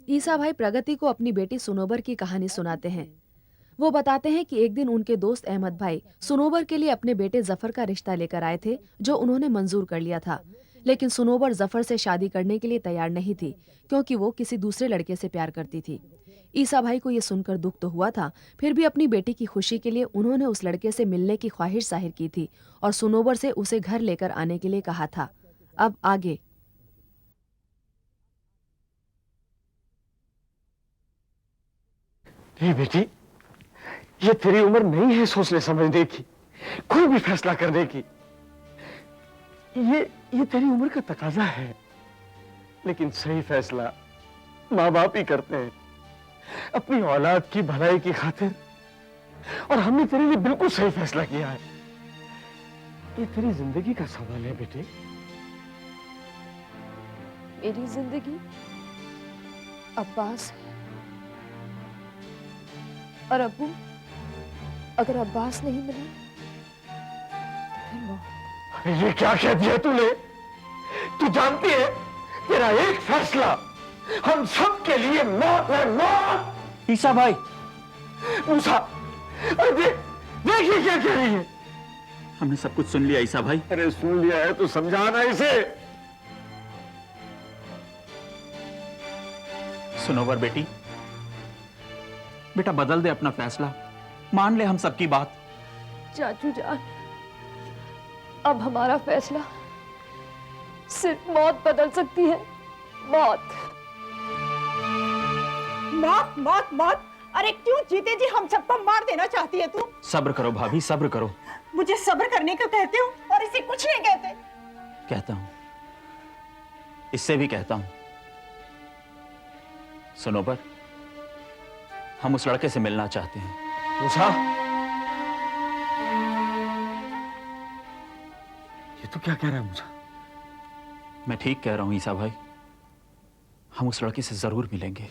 ईसा भाई प्रगति को अपनी बेटी सुनोबर की कहानी सुनाते हैं। वो बताते हैं कि एक दिन उनके दोस्त अहमद भाई सुनोबर के लिए अपने बेटे जफर का रिश्ता लेकर आए थे, जो उन्होंने मंजूर कर लिया था। लेकिन सुनोबर जफर से शादी करने के लिए तैयार नहीं थी, क्योंकि वो किसी दूसरे लड़के से प्यार करती थी। ईसा भाई को ये सुनकर दुख तो हुआ था, फिर भी अपनी बेटी की खुशी के लिए उन्होंने उस लड़के से मिलने की ख्वाहिश जाहिर की थी और सुनोबर से उसे घर लेकर आने के लिए कहा था। अब आगे। नहीं बेटी, ये तेरी उम्र नहीं है सोचने समझने की, कोई भी फैसला करने की। ये तेरी उम्र का तकाजा है, लेकिन सही फैसला माँ बाप ही करते हैं अपनी औलाद की भलाई की खातिर। और हमने तेरे लिए बिल्कुल सही फैसला किया है। ये तेरी जिंदगी का सवाल है बेटे। मेरी जिंदगी अब्बास है, और अब्बू, अगर अब्बास नहीं मिला तो फिर मौत। अरे ये क्या कह दिया तूने? तू जानती है तेरा एक फैसला हम सब के लिए मौत है, मौत। ईसा भाई, मूसा, अरे देख ये क्या कह रही है। हमने सब कुछ सुन लिया ईसा भाई। अरे सुन लिया है तो समझाना इसे। सुनोवर बेटी, बेटा बदल दे अपना फैसला, मान ले हम सबकी बात। चाचू जान, अब हमारा फैसला सिर्फ मौत बदल सकती है। मौत। मौत मौत मौत। अरे क्यों जीते जी हम सबको मार देना चाहती है तू? सब्र करो भाभी, सब्र करो। मुझे सब्र करने को कहते हो और इसे कुछ नहीं कहते। कहता हूं, इससे भी कहता हूं। सुनोबर, हम उस लड़के से मिलना चाहते हैं। मूसा, ये तू क्या कह रहा है मूसा? मैं ठीक कह रहा हूं ईसा भाई, हम उस लड़के से जरूर मिलेंगे।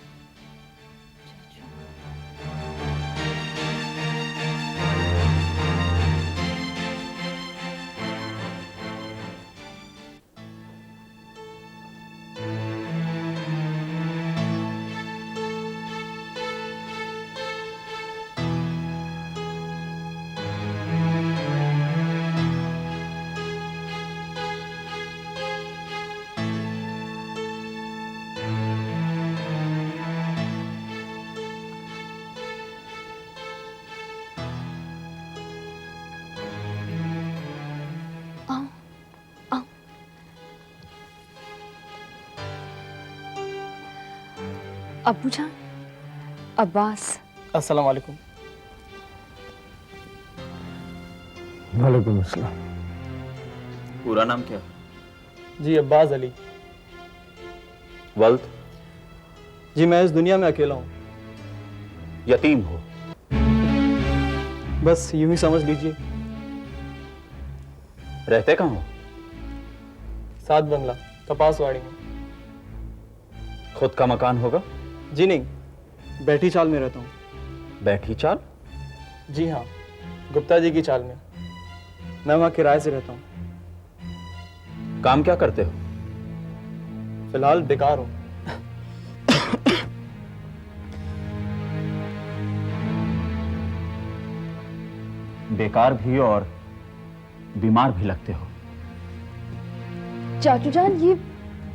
अब्बू जान, अब्बास। अस्सलाम वालेकुम। वालेकुम अस्सलाम। पूरा नाम क्या? जी अब्बास अली। वल्द? जी मैं इस दुनिया में अकेला हूँ। यतीम हो? बस यूं ही समझ लीजिए। रहते कहाँ हो? सात बंगला, कपासवाड़ी में। खुद का मकान होगा? जी नहीं, बैठी चाल में रहता हूँ। बैठी चाल? जी हाँ, गुप्ता जी की चाल में। मैं वहाँ किराए से रहता हूँ। काम क्या करते हो? फिलहाल बेकार हूँ। बेकार भी और बीमार भी लगते हो। चाचू जान, ये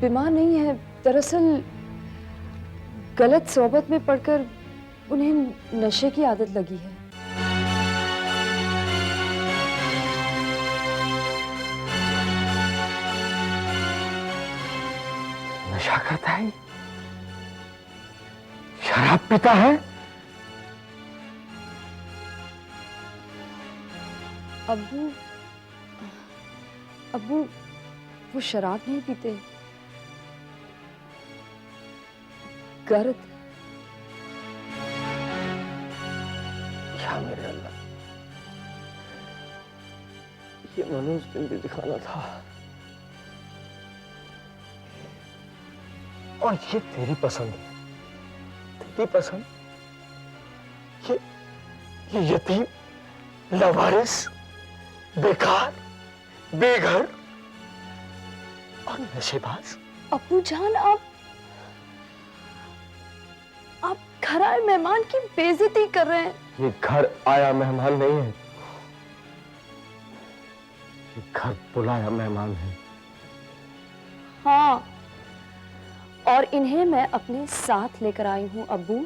बीमार नहीं है, दरअसल गलत सोबत में पड़कर उन्हें नशे की आदत लगी है। नशा करता है, शराब पीता है। अब्बू, अब्बू वो शराब नहीं पीते, गर्द। क्या मेरे अल्लाह, ये मैंने उस दिन भी दिखाना था। और ये तेरी पसंद है, तेरी पसंद। ये यतीम, लावारिस, बेकार, बेघर और नशेबाज। अब्बू जान, आप घर आए मेहमान की बेइज्जती कर रहे हैं। ये घर आया मेहमान नहीं है, ये घर बुलाया मेहमान है। हाँ, और इन्हें मैं अपने साथ लेकर आई हूँ अब्बू।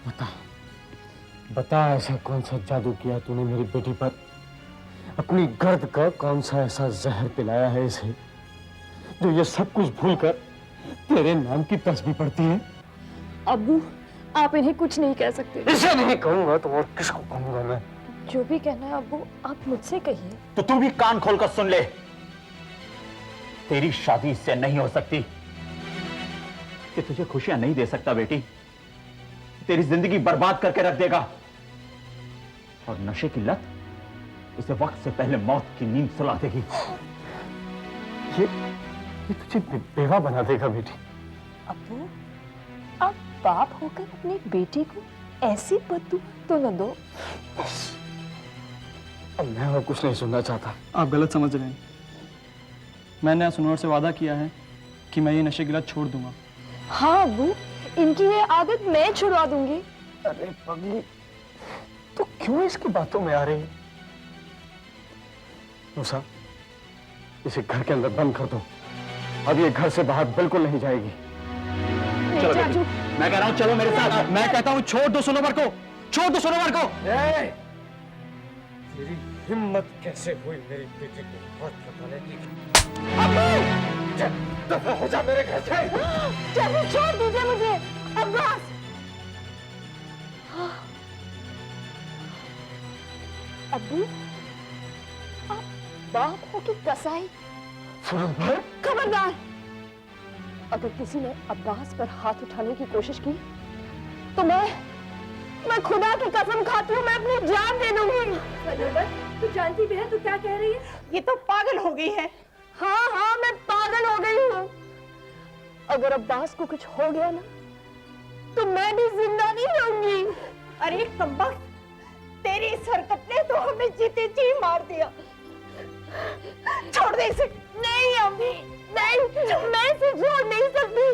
बता बता, ऐसा कौन सा जादू किया तूने मेरी बेटी पर? अपनी गर्द का कौन सा ऐसा जहर पिलाया है इसे, जो ये सब कुछ भूलकर तेरे नाम की तस्बीह पढ़ती है? अब्बू, आप इन्हें कुछ नहीं कह सकते। इसे नहीं कहूंगा तो और किसको कहूंगा मैं? जो भी कहना है अब्बू, आप मुझसे कहिए। तो तू भी कान खोलकर सुन ले। तेरी शादी इससे नहीं हो सकती। कि तुझे खुशियां नहीं दे सकता बेटी, तेरी जिंदगी बर्बाद करके रख देगा। और नशे की लत इसे वक्त से पहले मौत की नींद सुला देगी। ये तुझे बेवा बना देगा बेटी। अब्बू, आप बाप होकर अपनी बेटी को ऐसी बददुआ तो न दो। अब मैं और कुछ नहीं सुनना चाहता। आप गलत समझ रहे हैं। मैंने सुनोर से वादा किया है कि मैं ये नशे की लत छोड़ दूंगा। हाँ अब्बू, इनकी ये आदत मैं छुड़वा दूंगी। अरे पगली, तो क्यों इसकी बातों में आ रही है? मूसा, इसे घर के अंदर बंद कर दो। अब ये घर से बाहर बिल्कुल नहीं जाएगी। नहीं चाचू, मैं कह रहा हूं चलो मेरे साथ। मैं कहता हूं छोड़ दो सनोवर को, छोड़ दो सनोवर को। तेरी हिम्मत कैसे हुई मेरी बेटी को हाथ लगाने की? दफा हो जा मेरे घर से। चाचू छोड़ दीजिए मुझे। अब्बास, अब्बू, आप बाप हो कि कसाई? खबरदार, अगर किसी ने अब्बास पर हाथ उठाने की कोशिश की तो मैं खुदा की कसम खाती हूँ, मैं अपनी जान दे दूंगी। तू जानती भी है तू क्या कह रही है? ये तो पागल हो गई है। हाँ हाँ, मैं पागल हो गई हूँ। अगर अब्बास को कुछ हो गया ना तो मैं भी जिंदा नहीं रहूंगी। अरे कमबख्त, तेरी इस हरकत ने तो हमें जीते जी मार दिया। छोड़ दे इसे। नहीं अम्मी, नहीं, मैं इसे छोड़ नहीं सकती।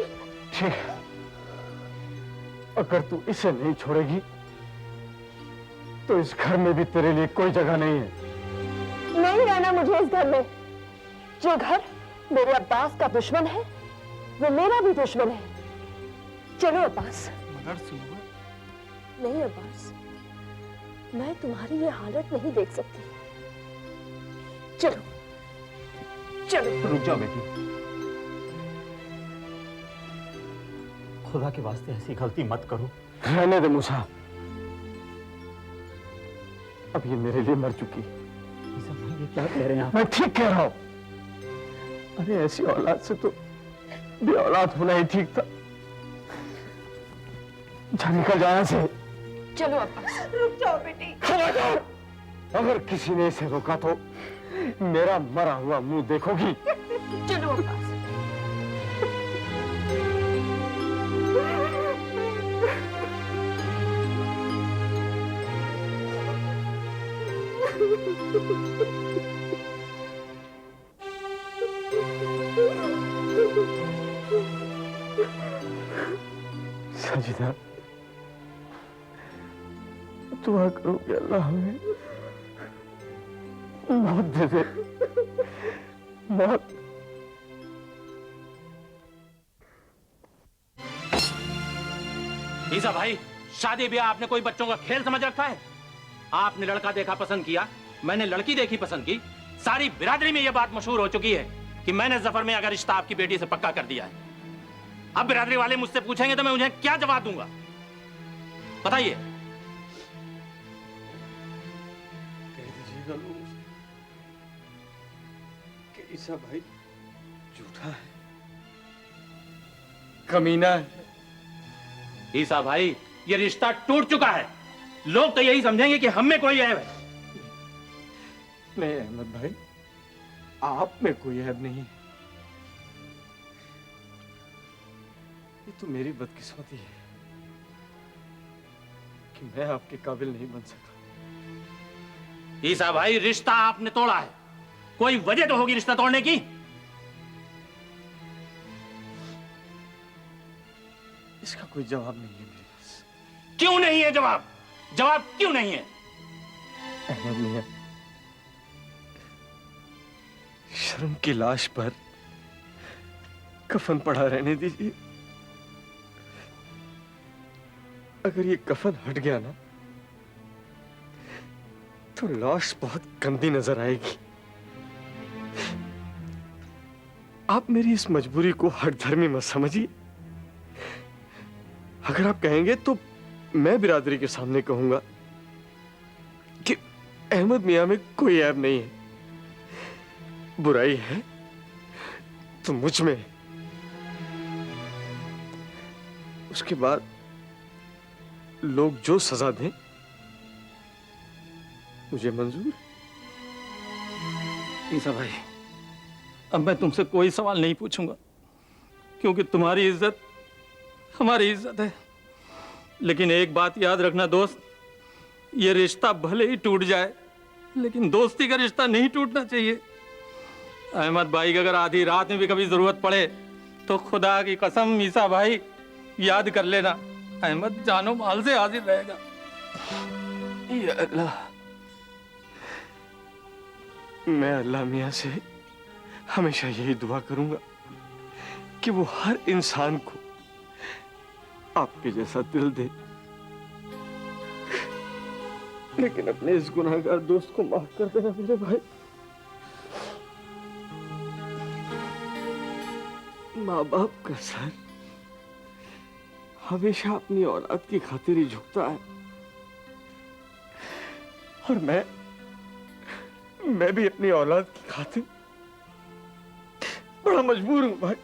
ठीक, अगर तू इसे नहीं छोड़ेगी तो इस घर में भी तेरे लिए कोई जगह नहीं है। नहीं रहना मुझे इस घर में। जो घर मेरे अब्बास का दुश्मन है वो मेरा भी दुश्मन है। चलो अब्बास। मगर सनोवर, नहीं अब्बास, मैं तुम्हारी ये हालत नहीं देख सकती। चलो चलो। रुक जाओ बेटी, खुदा के वास्ते ऐसी गलती मत करो। रहने दे मूसा, अब ये मेरे लिए मर चुकी है। ये क्या कह रहे हैं आप? मैं ठीक कह रहा हूं। अरे ऐसी औलाद से तो बे औलाद होना ही ठीक था। जा निकल जा यहाँ से। चलो अब्बास। रुक जाओ बेटी। खबरदार, अगर किसी ने इसे रोका तो मेरा मरा हुआ मुंह देखोगी। चलो अब्बास। सजिदा, दुआ करो कि अल्लाह हमें मौत दे दे। मौत। ईसा भाई, शादी ब्याह आपने कोई बच्चों का खेल समझ रखा है? आपने लड़का देखा पसंद किया, मैंने लड़की देखी पसंद की। सारी बिरादरी में यह बात मशहूर हो चुकी है कि मैंने जफर में अगर रिश्ता आपकी बेटी से पक्का कर दिया है। अब बिरादरी वाले मुझसे पूछेंगे तो मैं उन्हें क्या जवाब दूंगा? बताइए। कह दीजिएगा लोग कि ईसा भाई झूठा है, कमीना है। ईसा भाई, ये रिश्ता टूट चुका है। लोग तो यही समझेंगे कि हम में कोई ऐब है। नहीं अहमद भाई, आप में कोई ऐब नहीं है। ये तो मेरी बदकिस्मती है कि मैं आपके काबिल नहीं बन सका। ईसा भाई, रिश्ता आपने तोड़ा है, कोई वजह तो होगी रिश्ता तोड़ने की। इसका कोई जवाब नहीं है मेरे पास। क्यों नहीं है जवाब? जवाब क्यों नहीं है? अहमद मियां, शर्म की लाश पर कफन पड़ा रहने दीजिए। अगर ये कफन हट गया ना तो लाश बहुत गंदी नजर आएगी। आप मेरी इस मजबूरी को हठधर्मी मत समझिए। अगर आप कहेंगे तो मैं बिरादरी के सामने कहूंगा कि अहमद मियां में कोई ऐब नहीं है। बुराई है तो मुझ में है। उसके बाद लोग जो सजा दें मुझे मंजूर। ईसा भाई, अब मैं तुमसे कोई सवाल नहीं पूछूंगा, क्योंकि तुम्हारी इज्जत हमारी इज्जत है। लेकिन एक बात याद रखना दोस्त, ये रिश्ता भले ही टूट जाए, लेकिन दोस्ती का रिश्ता नहीं टूटना चाहिए। अहमद भाई की अगर आधी रात में भी कभी जरूरत पड़े तो खुदा की कसम ईसा भाई याद कर लेना, अहमद जानो माल से हाजिर रहेगा। या अल्लाह, मैं अल्लाह मियां से हमेशा यही दुआ करूंगा कि वो हर इंसान को आपके जैसा दिल दे, लेकिन अपने इस गुनाहगार दोस्त को माफ कर देना मेरे भाई। माँ बाप का सर हमेशा अपनी औलाद की खातिर ही झुकता है, और मैं भी अपनी औलाद की खातिर बड़ा मजबूर हूं भाई।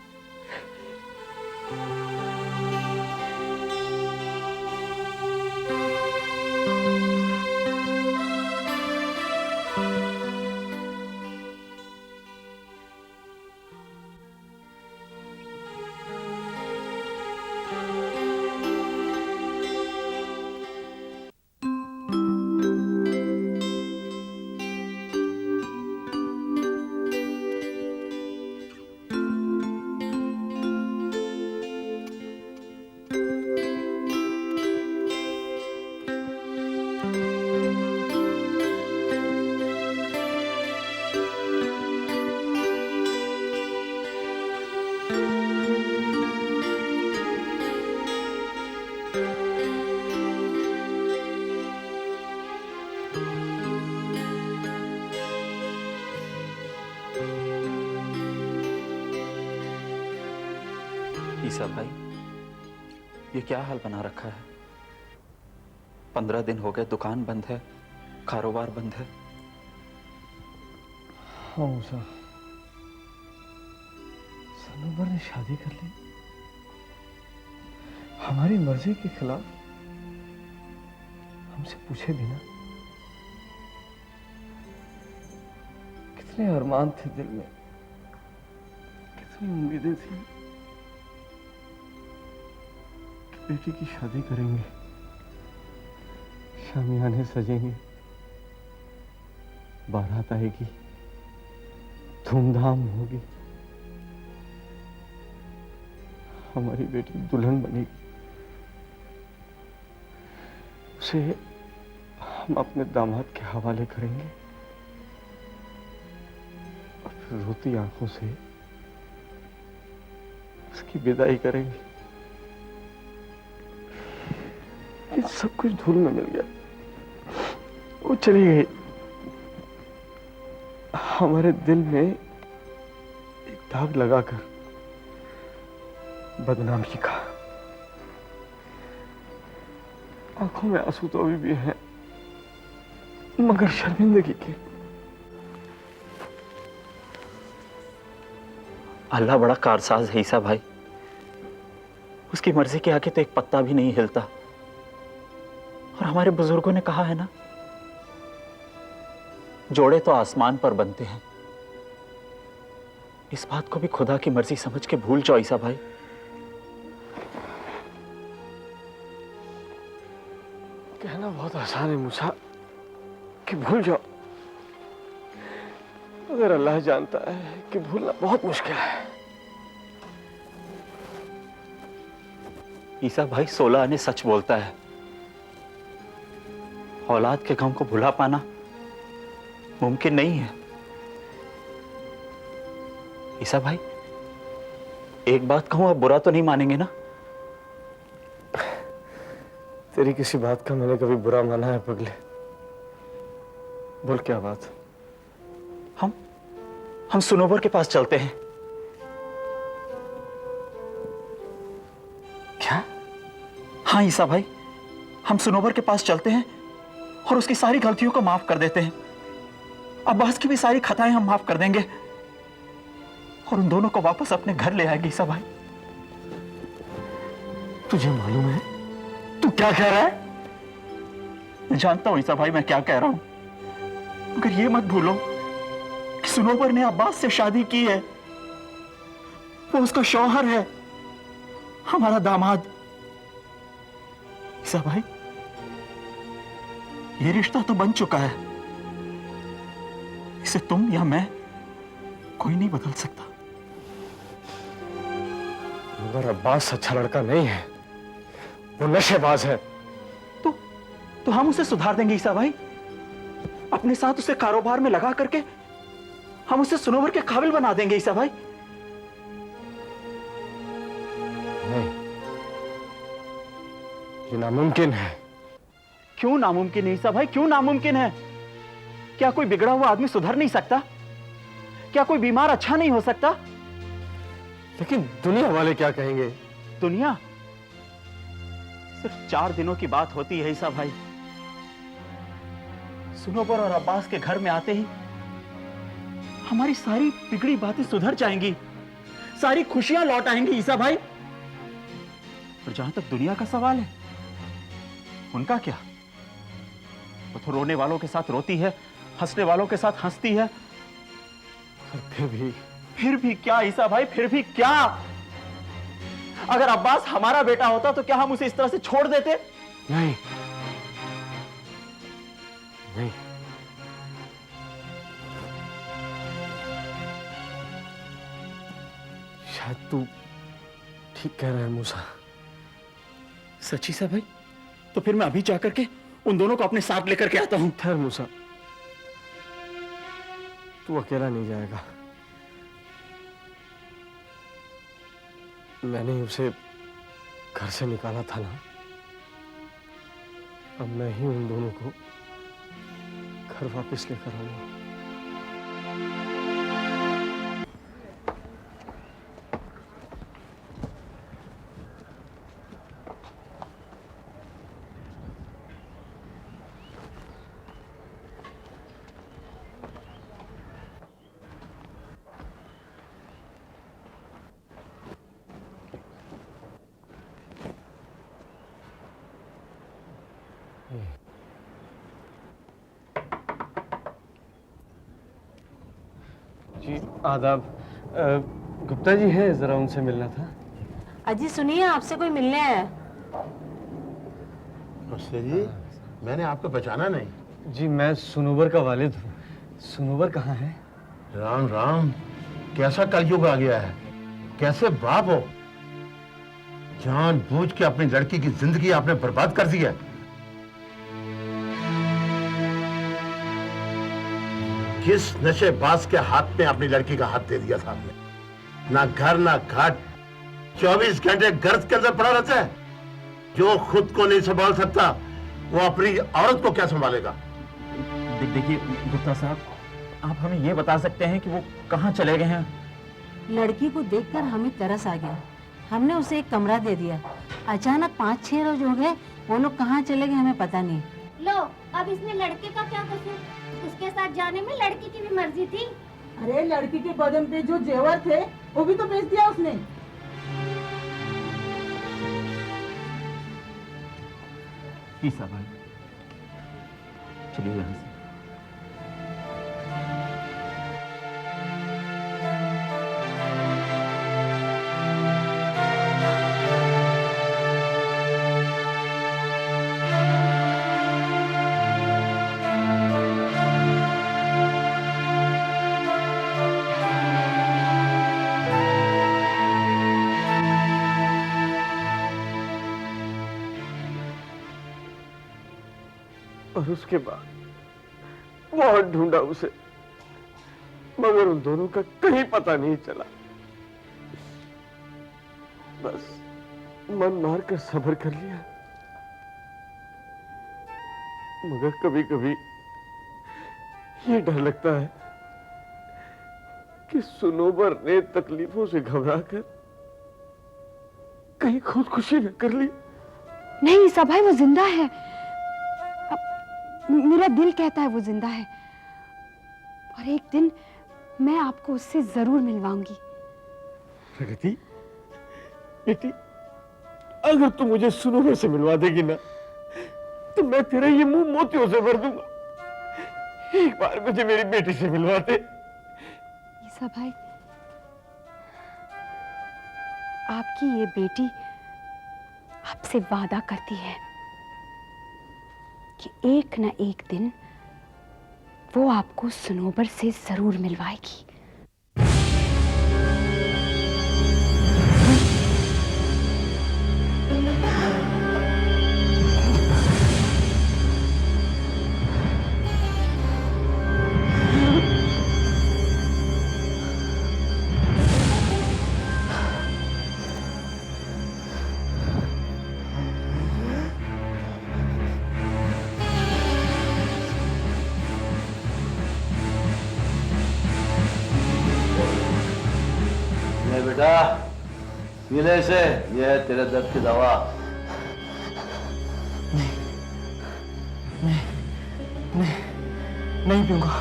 ईसा भाई, ये क्या हाल बना रखा है? 15 दिन हो गए, दुकान बंद है, कारोबार बंद है। हाँ मूसा, सनोबर ने शादी कर ली हमारी मर्जी के खिलाफ, हमसे पूछे बिना। कितने अरमान थे दिल में, कितनी उम्मीदें थी कि बेटी की शादी करेंगे, शामियाने सजेंगे, बारात आएगी, धूमधाम होगी, हमारी बेटी दुल्हन बनेगी, उसे हम अपने दामाद के हवाले करेंगे और फिर रोती आंखों से उसकी विदाई करेंगे। ये सब कुछ धूल में मिल गया, वो चली गई, हमारे दिल में एक दाग लगाकर बदनामी का। आंखों में आंसू तो अभी भी हैं, मगर शर्मिंदगी के। अल्लाह बड़ा कारसाज है ईसा भाई, उसकी मर्जी के आगे तो एक पत्ता भी नहीं हिलता। और हमारे बुजुर्गों ने कहा है ना, जोड़े तो आसमान पर बनते हैं। इस बात को भी खुदा की मर्जी समझ के भूल जाओ ईसा भाई। कहना बहुत आसान है मूसा कि भूल जाओ, मगर अल्लाह जानता है कि भूलना बहुत मुश्किल है। ईसा भाई, 16 आने सच बोलता है। औलाद के गम को भुला पाना मुमकिन नहीं है। ईसा भाई, एक बात कहूं, आप बुरा तो नहीं मानेंगे ना? तेरी किसी बात का मैंने कभी बुरा माना है पगले? बोल क्या बात? हम सुनोबर के पास चलते हैं। क्या? हाँ ईसा भाई, हम सुनोबर के पास चलते हैं और उसकी सारी गलतियों को माफ कर देते हैं। अब्बास की भी सारी खताएं हम माफ कर देंगे और उन दोनों को वापस अपने घर ले आएंगे। ईसा भाई, तुझे मालूम है तू क्या कह रहा है? मैं जानता हूं ईसा भाई मैं क्या कह रहा हूं, मगर ये मत भूलो कि सुनोबर ने अब्बास से शादी की है। वो उसका शौहर है, हमारा दामाद। ईसा भाई, ये रिश्ता तो बन चुका है, इसे तुम या मैं कोई नहीं बदल सकता। मगर अब्बास अच्छा लड़का नहीं है, वो नशेबाज है। तो हम उसे सुधार देंगे ईसा भाई। अपने साथ उसे कारोबार में लगा करके हम उसे सुनोबर के काबिल बना देंगे ईसा भाई। नहीं, ये नामुमकिन है। क्यों नामुमकिन है ईसा भाई, क्यों नामुमकिन है? क्या कोई बिगड़ा हुआ आदमी सुधर नहीं सकता? क्या कोई बीमार अच्छा नहीं हो सकता? लेकिन दुनिया वाले क्या कहेंगे? दुनिया सिर्फ 4 दिनों की बात होती है ईसा भाई। सुनोबर और अब्बास के घर में आते ही हमारी सारी बिगड़ी बातें सुधर जाएंगी, सारी खुशियां लौट आएंगी ईसा भाई। और जहां तक दुनिया का सवाल है, उनका क्या? वो तो रोने वालों के साथ रोती है, हंसने वालों के साथ हंसती है। फिर भी क्या ईसा भाई, फिर भी क्या? अगर अब्बास हमारा बेटा होता तो क्या हम उसे इस तरह से छोड़ देते? नहीं, नहीं। शायद तू ठीक कह रहा है मूसा। सच्ची सा भाई? तो फिर मैं अभी जाकर के उन दोनों को अपने साथ लेकर के आता हूं। ठहर मूसा, तू अकेला नहीं जाएगा। मैंने ही उसे घर से निकाला था ना, अब मैं ही उन दोनों को घर वापस लेकर आऊंगा। जी आदाब। गुप्ता जी हैं, जरा उनसे मिलना था। अजी सुनिए, आपसे कोई मिलने आया है। नमस्ते जी, मैंने आपको पहचाना नहीं। जी मैं सुनोबर का वालिद हूँ। सुनोबर कहाँ है? राम राम, कैसा कलयुग आ गया है। कैसे बाप हो, जानबूझ के अपनी लड़की की जिंदगी आपने बर्बाद कर दी है। किस नशेबाज के हाथ में अपनी लड़की का हाथ दे दिया था आपने? ना घर ना घाट, 24 घंटे गर्द के अंदर पड़ा रहता है। जो खुद को नहीं संभाल सकता वो अपनी औरत को क्या संभालेगा? देखिए गुप्ता साहब, आप हमें ये बता सकते हैं कि वो कहाँ चले गए हैं? लड़की को देखकर हमें तरस आ गया, हमने उसे एक कमरा दे दिया। अचानक 5-6 रोज हो गए, वो लोग कहाँ चले गए हमें पता नहीं। लो, अब इसमें लड़के का क्या कसूर? उसके साथ जाने में लड़की की भी मर्जी थी। अरे लड़की के बदन पे जो जेवर थे वो भी तो बेच दिया उसने। ईसा भाई, चलिए यहाँ से। और उसके बाद बहुत ढूंढा उसे, मगर उन दोनों का कहीं पता नहीं चला। बस मन मार कर सब्र कर लिया, मगर कभी कभी ये डर लगता है कि सुनोबर ने तकलीफों से घबराकर कहीं खुदकुशी न कर ली। नहीं ईसा भाई, वो जिंदा है। मेरा दिल कहता है वो जिंदा है, और एक दिन मैं आपको उससे जरूर मिलवाऊंगी। प्रगति बेटी, अगर तू मुझे सुनोबर से मिलवा देगी ना, तो मैं तेरा ये मुंह मोतियों से भर दूंगा। एक बार मुझे मेरी बेटी से मिलवा दे। ईसा भाई, आपकी ये बेटी आपसे वादा करती है कि एक न एक दिन वो आपको सुनोबर से जरूर मिलवाएगी। बेटा, पीले से, ये है तेरे दर्द की दवा। नहीं पीऊंगा,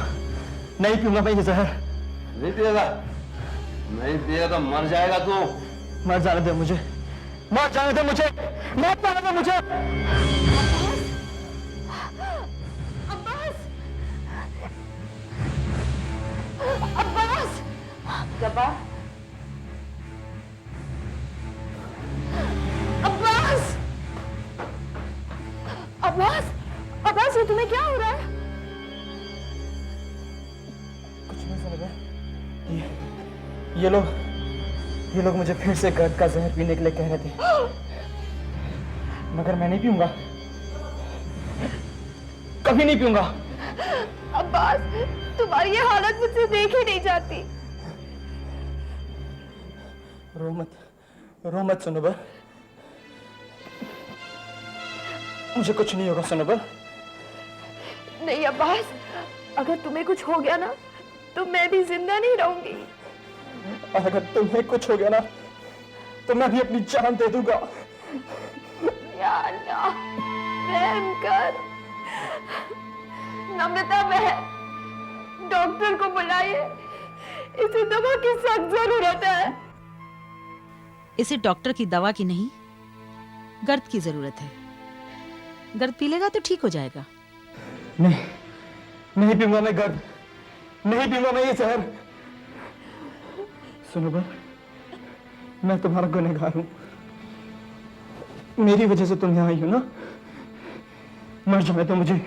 नहीं पीऊंगा मैं ये जहर। नहीं पिएगा? नहीं पिएगा तो मर जाएगा तू। मर जाने दे मुझे, मर जाने दे मुझे, मर जाने दे मुझे। अब्बास! जब्बार! अब्बास! अब्बास! अब्बास, ये तुम्हें क्या हो रहा है? कुछ नहीं समझ में। ये लोग मुझे फिर से गर्द का जहर पीने के लिए कह रहे थे, मगर मैं नहीं पीऊंगा, कभी नहीं पीऊंगा। अब्बास, तुम्हारी ये हालत मुझसे देखी नहीं जाती। रो मत सुनोबर, मुझे कुछ नहीं होगा सुनोबर। नहीं अब्बास, अगर तुम्हें कुछ हो गया ना, तो मैं भी जिंदा नहीं रहूंगी। और अगर तुम्हें कुछ हो गया ना, तो मैं भी अपनी जान दे दूंगा। या अल्लाह, रहम कर। नम्रता बहन, डॉक्टर को बुलाइए, इसे दवा की सख्त जरूरत है। इसे डॉक्टर की दवा की नहीं, गर्द की जरूरत है। गर्द पी लेगा तो ठीक हो जाएगा। नहीं पीऊंगा मैं गर्द, नहीं पीऊंगा मैं ये जहर। सुनोबर, मैं तुम्हारा गुनहगार हूं, मेरी वजह से तुम यहाँ आई हो ना। मर जाने दो मुझे,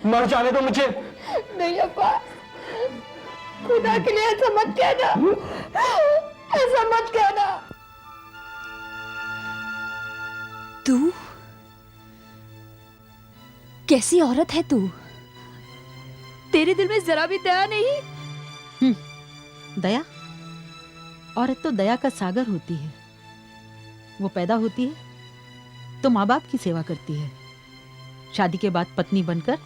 मर जाने दो मुझे। नहीं अब्बास, खुदा के लिए ऐसा मत कहना, ऐसा मत कहना। तू कैसी औरत है तू? तेरे दिल में जरा भी दया नहीं? दया? औरत तो दया का सागर होती है। वो पैदा होती है तो माँ बाप की सेवा करती है, शादी के बाद पत्नी बनकर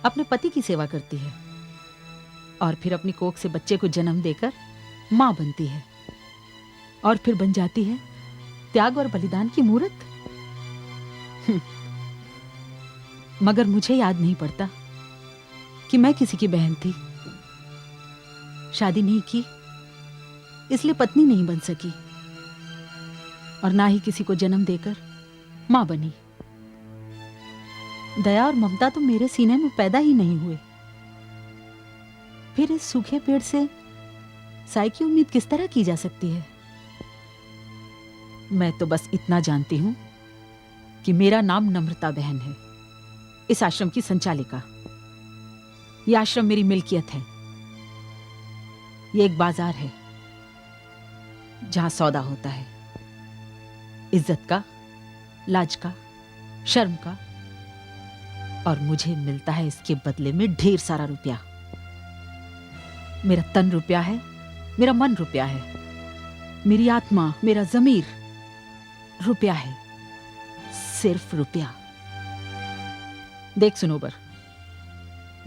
अपने पति की सेवा करती है, और फिर अपनी कोख से बच्चे को जन्म देकर माँ बनती है, और फिर बन जाती है त्याग और बलिदान की मूर्त। मगर मुझे याद नहीं पड़ता कि मैं किसी की बहन थी। शादी नहीं की इसलिए पत्नी नहीं बन सकी, और ना ही किसी को जन्म देकर मां बनी। दया और ममता तो मेरे सीने में पैदा ही नहीं हुए। फिर इस सूखे पेड़ से साई की उम्मीद किस तरह की जा सकती है? मैं तो बस इतना जानती हूं कि मेरा नाम नम्रता बहन है, इस आश्रम की संचालिका। यह आश्रम मेरी मिल्कियत है। यह एक बाजार है जहां सौदा होता है, इज्जत का, लाज का, शर्म का और मुझे मिलता है इसके बदले में ढेर सारा रुपया। मेरा तन रुपया है, मेरा मन रुपया है, मेरी आत्मा, मेरा जमीर रुपया है, सिर्फ रुपया। देख सुनोबर,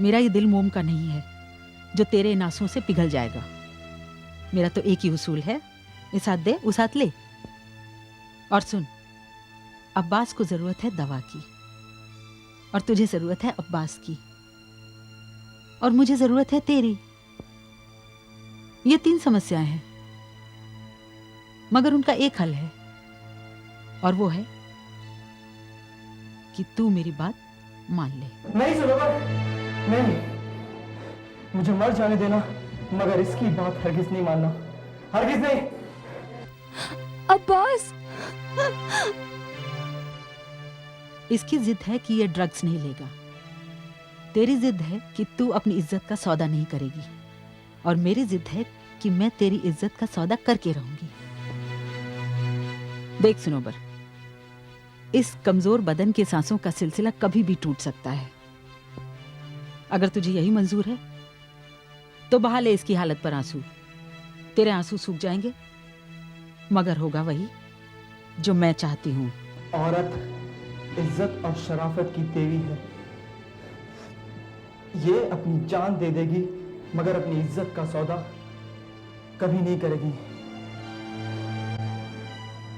मेरा ये दिल मोम का नहीं है जो तेरे इन आंसुओं से पिघल जाएगा। मेरा तो एक ही उसूल है, इस हाथ दे उस हाथ ले। और सुन, अब्बास को जरूरत है दवा की, और तुझे जरूरत है अब्बास की, और मुझे जरूरत है तेरी। ये 3 समस्याएं हैं, मगर उनका एक हल है, और वो है कि तू मेरी बात मान ले। नहीं सुनोबर, नहीं, मुझे मर जाने देना, मगर इसकी बात हरगिज नहीं मानना, हरगिज नहीं। अब्बास, इसकी जिद है कि ये ड्रग्स नहीं लेगा। तेरी जिद है कि तू अपनी इज्जत का सौदा नहीं करेगी, और मेरी जिद है कि मैं तेरी इज्जत का सौदा करके रहूंगी। देख सुनोबर, इस कमजोर बदन के सांसों का सिलसिला कभी भी टूट सकता है। अगर तुझे यही मंजूर है तो बहा ले इसकी हालत पर आंसू। तेरे आंसू सूख जाएंगे, मगर होगा वही जो मैं चाहती हूं। औरत इज्जत और शराफत की देवी है। ये अपनी जान दे देगी, मगर अपनी इज्जत का सौदा कभी नहीं करेगी।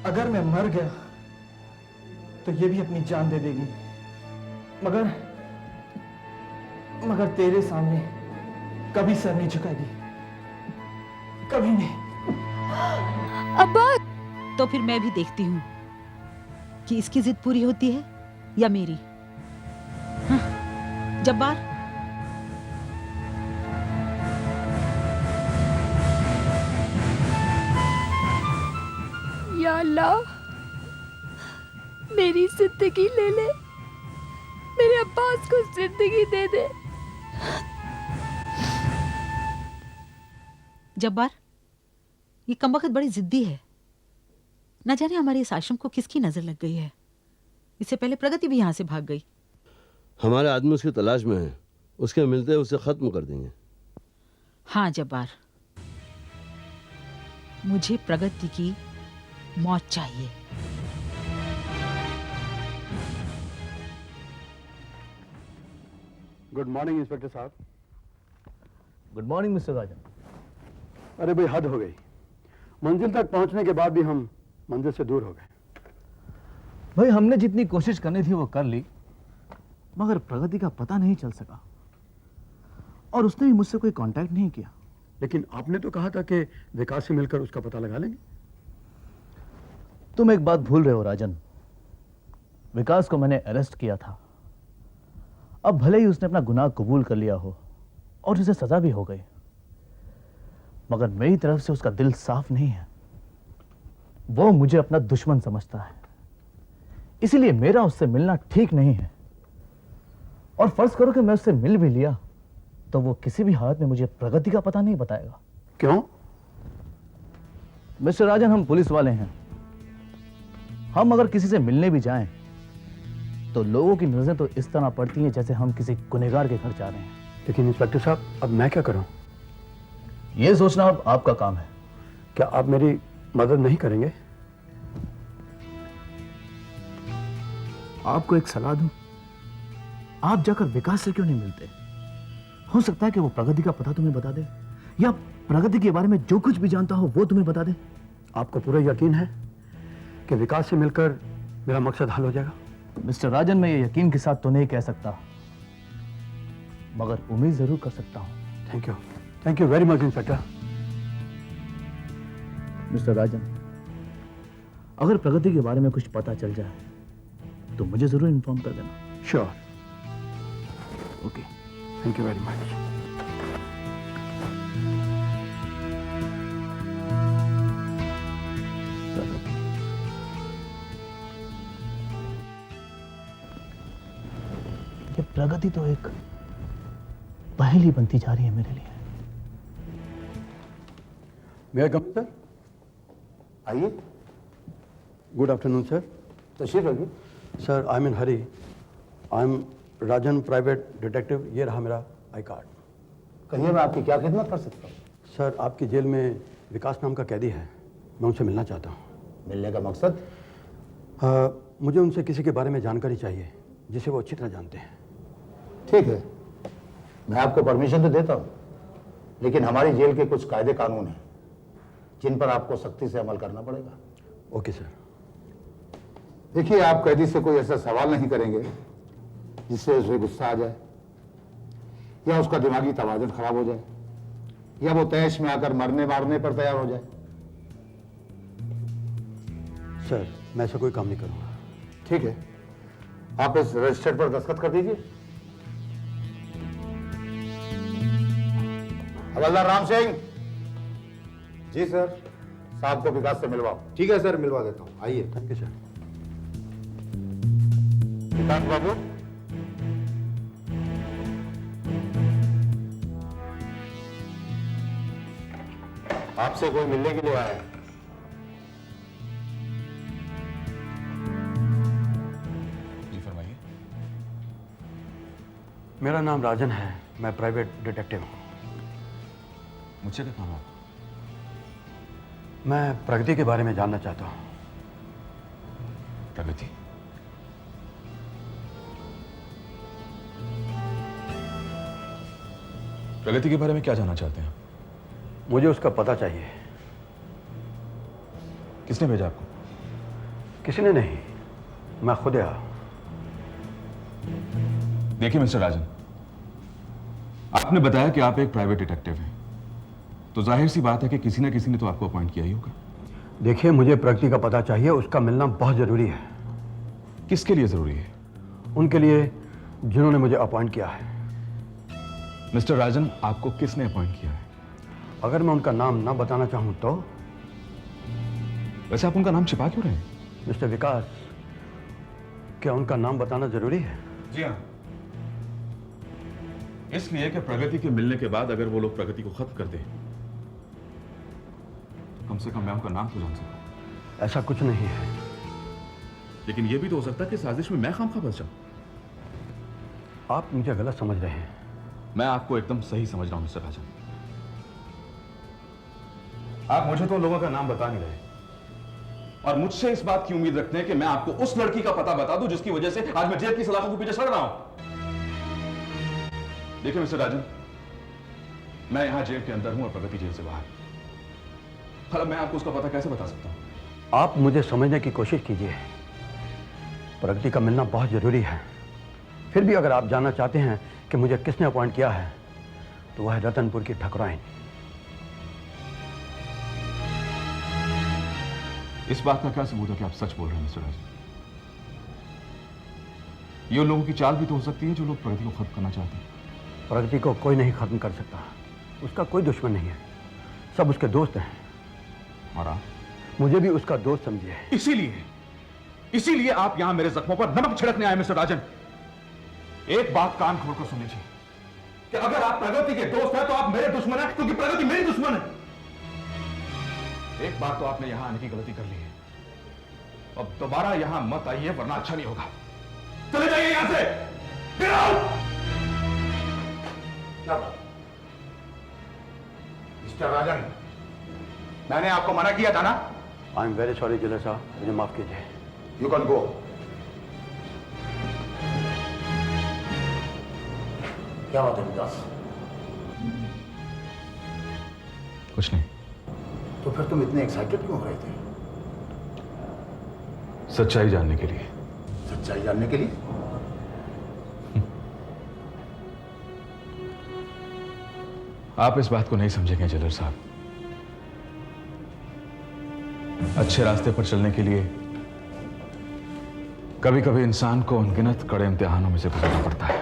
अगर मैं मर गया तो ये भी अपनी जान दे देगी, मगर तेरे सामने कभी सर नहीं झुकाएगी, कभी नहीं। अब्बास, तो फिर मैं भी देखती हूं कि इसकी जिद पूरी होती है या मेरी। हाँ, जब्बार, या अल्लाह, मेरी जिंदगी ले ले, मेरे अब्बास को जिंदगी दे दे। जब्बार, ये कमबख्त बड़ी जिद्दी है। न जाने हमारे इस आश्रम को किसकी नजर लग गई है। इससे पहले प्रगति भी यहां से भाग गई। हमारे आदमी उसकी तलाश में है, उसके मिलते उसे खत्म कर देंगे। हाँ जब्बार, मुझे प्रगति की मौत चाहिए। गुड मॉर्निंग इंस्पेक्टर साहब। गुड मॉर्निंग मिस्टर राजन। अरे भाई, हद हो गई। मंजिल तक पहुंचने के बाद भी हम मंजिल से दूर हो गए। भाई, हमने जितनी कोशिश करनी थी वो कर ली, मगर प्रगति का पता नहीं चल सका, और उसने भी मुझसे कोई कांटेक्ट नहीं किया। लेकिन आपने तो कहा था कि विकास से मिलकर उसका पता लगा लेंगे। तुम एक बात भूल रहे हो राजन। विकास को मैंने अरेस्ट किया था। अब भले ही उसने अपना गुनाह कबूल कर लिया हो और उसे सजा भी हो गई, मगर मेरी तरफ से उसका दिल साफ नहीं है। वो मुझे अपना दुश्मन समझता है, इसीलिए मेरा उससे मिलना ठीक नहीं है। और फर्ज करो कि मैं उससे मिल भी लिया तो वो किसी भी हालत में मुझे प्रगति का पता नहीं बताएगा। क्यों? मिस्टर राजन, हम पुलिस वाले हैं। हम अगर किसी से मिलने भी जाएं तो लोगों की नजरें तो इस तरह पड़ती हैं जैसे हम किसी गुनहगार के घर जा रहे हैं। लेकिन इंस्पेक्टर साहब, अब मैं क्या करूं? यह सोचना अब आपका काम है। क्या आप मेरी मदद नहीं करेंगे? आपको एक सलाह दूं, आप जाकर विकास से क्यों नहीं मिलते? हो सकता है कि वो प्रगति का पता तुम्हें बता दे, या प्रगति के बारे में जो कुछ भी जानता हो वो तुम्हें बता दे। आपको पूरा यकीन है कि विकास से मिलकर मेरा मकसद हल हो जाएगा? मिस्टर राजन, मैं ये यकीन के साथ तो नहीं कह सकता, मगर उम्मीद जरूर कर सकता हूं। Thank you very much inspector. Mister Rajan, अगर प्रगति के बारे में कुछ पता चल जाए तो मुझे जरूर इन्फॉर्म कर देना। Sure. Okay, thank you very much. ये प्रगति तो एक पहेली बनती जा रही है मेरे लिए। मे आई कम सर? आइए। Good afternoon sir. तशरीफ रखिए। Sir, I am in Hari. I am Rajan private detective, ये रहा मेरा आई कार्ड। कहिए, मैं आपकी क्या खिदमत कर सकता हूँ? सर, आपकी जेल में विकास नाम का कैदी है, मैं उनसे मिलना चाहता हूँ। मिलने का मकसद? मुझे उनसे किसी के बारे में जानकारी चाहिए जिसे वो अच्छी तरह जानते हैं। ठीक है, मैं आपको परमिशन तो देता हूँ, लेकिन हमारी जेल के कुछ कायदे कानून हैं जिन पर आपको सख्ती से अमल करना पड़ेगा। Okay sir. देखिए, आप कैदी से कोई ऐसा सवाल नहीं करेंगे जिससे उसे गुस्सा आ जाए, या उसका दिमागी तवाज़ुन खराब हो जाए, या वो तैश में आकर मरने मारने पर तैयार हो जाए। सर, मैं ऐसा कोई काम नहीं करूँगा। ठीक है, आप इस रजिस्टर पर दस्तखत कर दीजिए। हवलदार राम सिंह। जी सर। साहब को विकास से मिलवाओ। ठीक है सर, मिलवा देता हूँ। आइए। Thank you sir. Vikas babu, आपसे कोई मिलने के लिए आया है। जी फरमाइए। मेरा नाम राजन है, मैं प्राइवेट डिटेक्टिव हूँ। मुझसे क्या काम है? मैं प्रगति के बारे में जानना चाहता हूँ। प्रगति? प्रगति के बारे में क्या जानना चाहते हैं? मुझे उसका पता चाहिए। किसने भेजा आपको? किसी ने नहीं, मैं खुद आया। देखिए मिस्टर राजन, आपने बताया कि आप एक प्राइवेट डिटेक्टिव हैं, तो जाहिर सी बात है कि किसी न किसी ने तो आपको अपॉइंट किया ही होगा। देखिए, मुझे प्रगति का पता चाहिए, उसका मिलना बहुत जरूरी है। किसके लिए जरूरी है? उनके लिए जिन्होंने मुझे अपॉइंट किया है। मिस्टर राजन, आपको किसने अपॉइंट किया है? अगर मैं उनका नाम ना बताना चाहूं तो? वैसे आप उनका नाम छिपा क्यों रहे हैं? मिस्टर विकास, क्या उनका नाम बताना जरूरी है? जी हाँ, इसलिए कि प्रगति के मिलने के बाद अगर वो लोग प्रगति को खत्म कर दें, तो कम से कम मैं उनका नाम तो जान सकूं। ऐसा कुछ नहीं है। लेकिन यह भी तो हो सकता है कि साजिश में मैं खामखा फंस जाऊं। आप मुझे गलत समझ रहे हैं। मैं आपको एकदम सही समझ रहा हूं मिस्टर राजन। आप मुझे तो लोगों का नाम बता नहीं रहे, और मुझसे इस बात की उम्मीद रखते हैं कि मैं आपको उस लड़की का पता बता दूं जिसकी वजह से आज मैं जेल की सलाखों के पीछे सड़ रहा हूं। देखिए मिस्टर राजन, मैं यहां जेल के अंदर हूं और प्रगति जेल से बाहर। भला मैं आपको उसका पता कैसे बता सकता हूं? आप मुझे समझने की कोशिश कीजिए। प्रगति का मिलना बहुत जरूरी है। फिर भी अगर आप जानना चाहते हैं कि मुझे किसने अपॉइंट किया है, तो वह है रतनपुर की ठकुराइन। इस बात का क्या सबूत है कि आप सच बोल रहे हैं मिस्टर राजन? ये उन लोगों की चाल भी तो हो सकती है जो लोग प्रगति को खत्म करना चाहते हैं। प्रगति को कोई नहीं खत्म कर सकता, उसका कोई दुश्मन नहीं है, सब उसके दोस्त हैं। और आप? मुझे भी उसका दोस्त समझिए। इसीलिए आप यहां मेरे जख्मों पर नमक छिड़कने आए मिस्टर राजन। एक बात कान खोलकर सुन लीजिए कि अगर आप प्रगति के दोस्त हैं तो आप मेरे दुश्मन हैं, क्योंकि प्रगति मेरी दुश्मन है। एक बार तो आपने यहां आने की गलती कर ली है, अब दोबारा यहां मत आइए वरना अच्छा नहीं होगा। चले जाइए यहां से। Get out! क्या बात? मिस्टर राजन, मैंने आपको मना किया था ना? I am very sorry jailer साहब, मुझे माफ कीजिए। You can go. क्या बात है विकास? कुछ नहीं। तो फिर तुम इतने एक्साइटेड क्यों हो रहे थे? सच्चाई जानने के लिए। सच्चाई जानने के लिए? आप इस बात को नहीं समझेंगे जेलर साहब। अच्छे रास्ते पर चलने के लिए कभी कभी इंसान को अनगिनत कड़े इम्तिहानों में से गुजरना पड़ता है।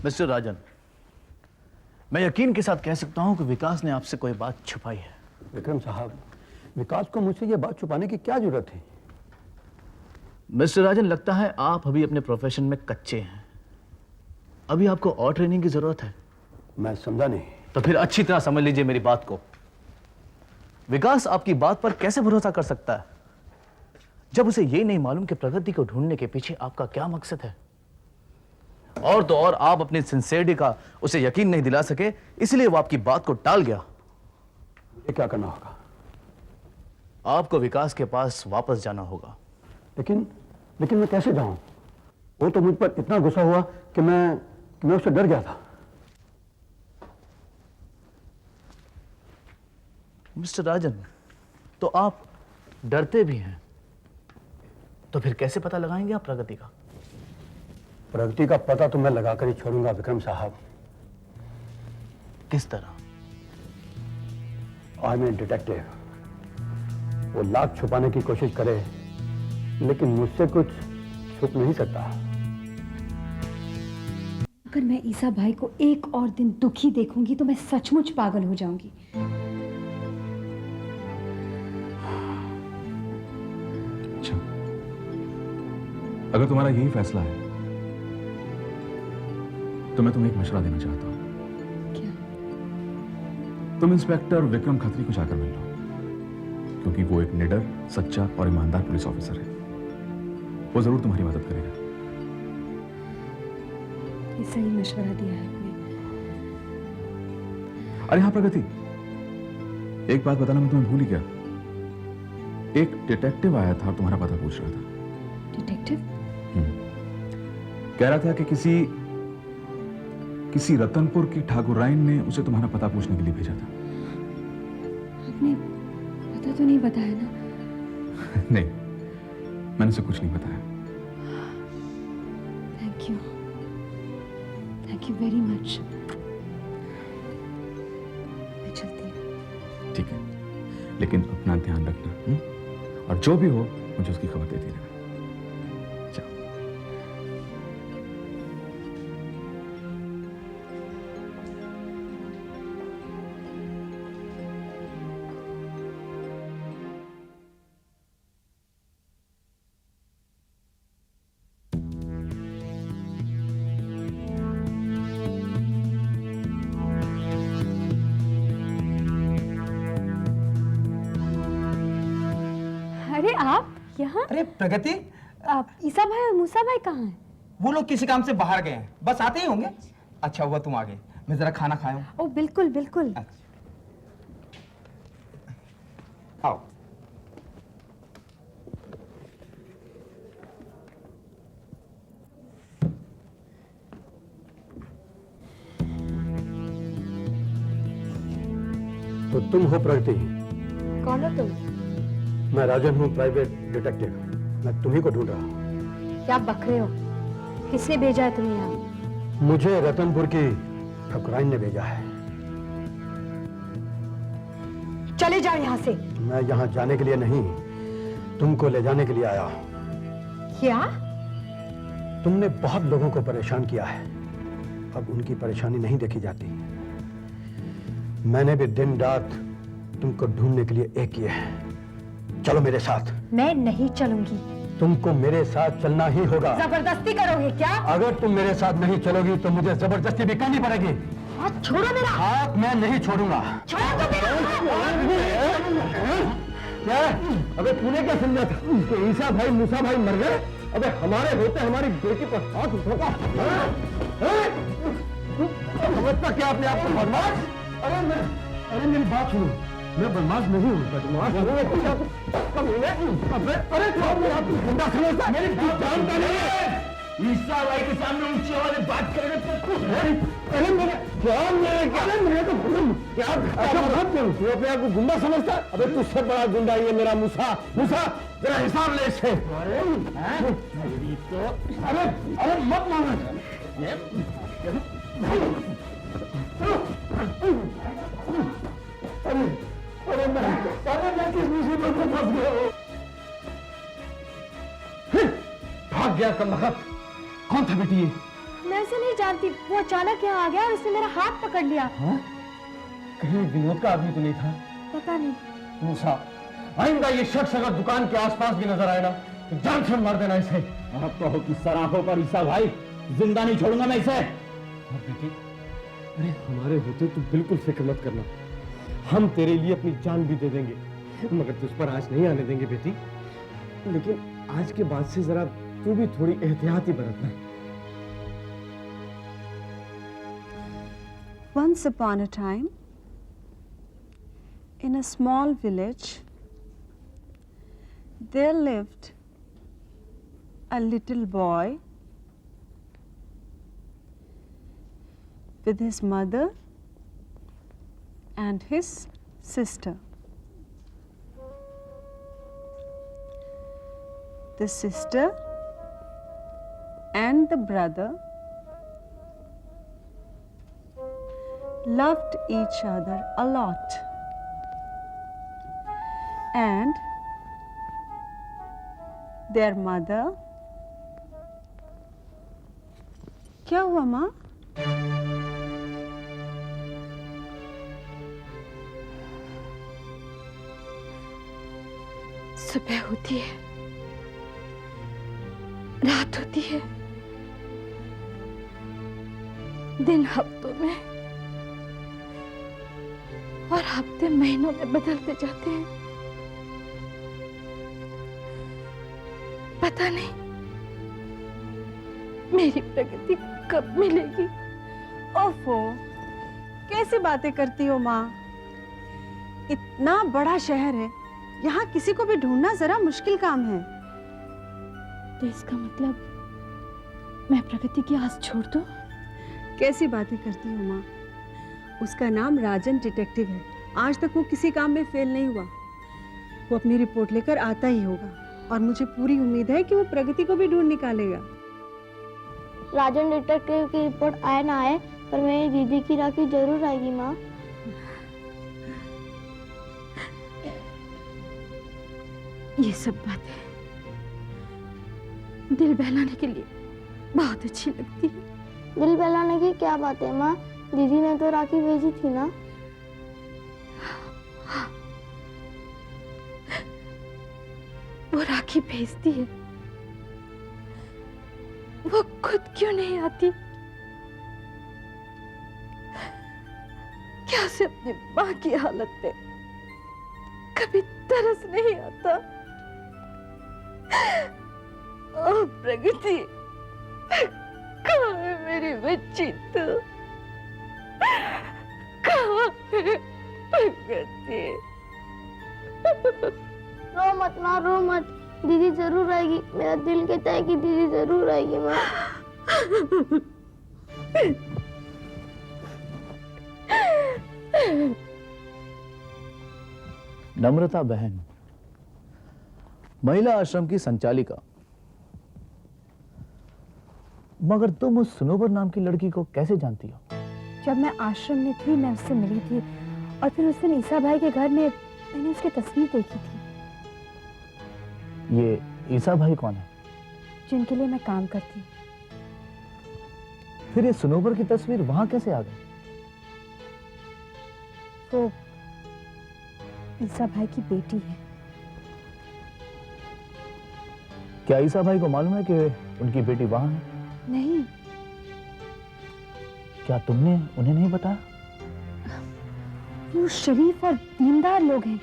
मिस्टर राजन, मैं यकीन के साथ कह सकता हूं कि विकास ने आपसे कोई बात छुपाई है। विक्रम साहब, विकास को मुझसे यह बात छुपाने की क्या जरूरत है? मिस्टर राजन, लगता है आप अभी अपने प्रोफेशन में कच्चे हैं। अभी आपको और ट्रेनिंग की जरूरत है। मैं समझा नहीं। तो फिर अच्छी तरह समझ लीजिए मेरी बात को। विकास आपकी बात पर कैसे भरोसा कर सकता है जब उसे यह नहीं मालूम कि प्रगति को ढूंढने के पीछे आपका क्या मकसद है? और तो और आप अपनी सिंसेरिटी का उसे यकीन नहीं दिला सके, इसलिए वो आपकी बात को टाल गया। मुझे क्या करना होगा? आपको विकास के पास वापस जाना होगा। लेकिन मैं कैसे जाऊं? वो तो मुझ पर इतना गुस्सा हुआ कि मैं उससे डर गया था। मिस्टर राजन, तो आप डरते भी हैं, तो फिर कैसे पता लगाएंगे आप प्रगति का? प्रगति का पता तो मैं लगाकर ही छोड़ूंगा विक्रम साहब। किस तरह? I am a detective. वो लाख छुपाने की कोशिश करे, लेकिन मुझसे कुछ छुप नहीं सकता। अगर मैं ईसा भाई को एक और दिन दुखी देखूंगी तो मैं सचमुच पागल हो जाऊंगी। अच्छा, अगर तुम्हारा यही फैसला है तो मैं तुम्हें एक मशवरा देना चाहता हूं। क्या? तुम इंस्पेक्टर विक्रम खत्री को जाकर मिल लो, क्योंकि वो एक निडर, सच्चा और ईमानदार पुलिस ऑफिसर है। वो जरूर तुम्हारी मदद करेगा। ये सही मशवरा दिया है आपने। अरे हाँ प्रगति, एक बात बताना मैं तुम्हें भूल ही गया। एक डिटेक्टिव आया था और तुम्हारा पता पूछ रहा था। डिटेक्टिव? कह रहा था कि किसी रतनपुर की ठाकुराइन ने उसे तुम्हारा पता पूछने के लिए भेजा था। आपने पता तो नहीं बताया ना? नहीं, मैंने उसे कुछ नहीं बताया। Thank you very much. मैं चलती हूँ। ठीक है, लेकिन अपना ध्यान रखना, और जो भी हो मुझे उसकी खबर देती रहना। अरे आप यहाँ? अरे प्रगति, ईसा भाई और मूसा भाई कहाँ हैं? वो लोग किसी काम से बाहर गए हैं, बस आते ही होंगे। अच्छा हुआ तुम आ गए, मैं जरा खाना खाया हूँ। ओ बिल्कुल बिल्कुल। आओ। तो तुम हो प्रगति? कौन हो तुम? मैं राजन हूँ, प्राइवेट डिटेक्टिव। मैं तुम्ही को ढूंढ रहा हूँ। क्या बक रहे हो? किसने भेजा है तुम्हें यहाँ? मुझे रतनपुर की ठाकुराइन ने भेजा है। चले जाओ यहाँ से। मैं यहाँ जाने के लिए नहीं, तुमको ले जाने के लिए आया हूँ। क्या? तुमने बहुत लोगों को परेशान किया है, अब उनकी परेशानी नहीं देखी जाती। मैंने भी दिन रात तुमको ढूंढने के लिए एक किए हैं। चलो मेरे साथ। मैं नहीं चलूंगी। तुमको मेरे साथ चलना ही होगा। जबरदस्ती करोगे क्या? अगर तुम मेरे साथ नहीं चलोगी तो मुझे जबरदस्ती भी करनी पड़ेगी। हाथ छोड़ो मेरा। हाथ मैं नहीं छोड़ूंगा। छोड़ो तो मेरा। क्या? अबे तूने क्या समझा था कि ईसा भाई मूसा भाई मर गए? अबे हमारे होते हमारी बेटी पर हाथ उठाता? समझता क्या अपने आप को बदमाश? अरे मेरी बात सुनो, मैं बदमाश नहीं हूँ। बदमाश अरे गुंडा समझता? मेरी जानता नहीं है। ईसा भाई के सामने ऊंची आवाज में बात करेंगे तो अरे मेरे क्या तो क्या तू अपने आप को गुंडा समझता? अबे तुझसे बड़ा गुंडा ये मेरा मूसा। मूसा तेरा हिसाब ले इससे। अरे मत मारो। अरे मैं किस मुसीबत में फंस गया हूँ? भाग गया कमबख्त। कौन था बेटी ये? मैं इसे नहीं जानती, वो अचानक यहाँ आ गया और उसने मेरा हाथ पकड़ लिया। हाँ? कहीं विनोद का आदमी तो नहीं था? पता नहीं। मूसा, आइंदा ये शख्स अगर दुकान के आसपास भी नजर आए ना तो जान से मार देना इसे। आप कहो कि सराफों पर ईसा भाई, जिंदा नहीं छोड़ूंगा मैं इसे। बेटी, अरे हमारे होते तो बिल्कुल फिक्र मत करना। हम तेरे लिए अपनी जान भी दे देंगे, मगर तुझ पर आज नहीं आने देंगे बेटी। लेकिन आज के बाद से जरा तू भी थोड़ी एहतियात ही बरतना। Once upon a time, in a small village, there lived a little boy with his mother and his sister. The sister and the brother loved each other a lot, and their mother, क्या हुआ माँ? सुबह होती है, रात होती है, दिन हफ्तों में और हफ्ते महीनों में बदलते जाते हैं। पता नहीं मेरी प्रगति कब मिलेगी। ओफो, कैसी बातें करती हो माँ? इतना बड़ा शहर है, यहाँ किसी को भी ढूंढना जरा मुश्किल काम है। तो इसका मतलब मैं प्रगति की आस छोड़ दूं? कैसी बातें करती हो माँ? उसका नाम राजन डिटेक्टिव है। आज तक वो किसी काम में फेल नहीं हुआ। वो अपनी रिपोर्ट लेकर आता ही होगा और मुझे पूरी उम्मीद है कि वो प्रगति को भी ढूंढ निकालेगा। राजन डिटेक्टिव की रिपोर्ट आए ना आए, पर मेरी दीदी की राखी जरूर आएगी माँ। ये सब बातें दिल बहलाने के लिए बहुत अच्छी लगती है। दिल बहलाने की क्या बात है माँ? दीदी ने तो राखी भेजी थी ना। वो राखी भेजती है, वो खुद क्यों नहीं आती? क्या उसे अपनी माँ की हालत पे कभी तरस नहीं आता? ओ प्रगति, कहाँ है मेरी बच्ची? तो कहाँ है प्रगति? रो मत माँ, रो मत। दीदी जरूर आएगी। मेरा दिल कहता है कि दीदी जरूर आएगी माँ। नम्रता बहन, महिला आश्रम की संचालिका, मगर तुम उस सुनोबर नाम की लड़की को कैसे जानती हो? जब मैं आश्रम में थी मैं उससे मिली थी, और फिर उस दिन ईसा भाई के घर में मैंने उसकी तस्वीर देखी थी। ये ईसा भाई कौन है? जिनके लिए मैं काम करती हूँ। फिर ये सुनोबर की तस्वीर वहां कैसे आ गई? वो ईसा भाई की बेटी है। क्या ईसा भाई को मालूम है कि उनकी बेटी वहां है? नहीं। क्या तुमने उन्हें नहीं बताया? वो शरीफ और दीनदार लोग हैं।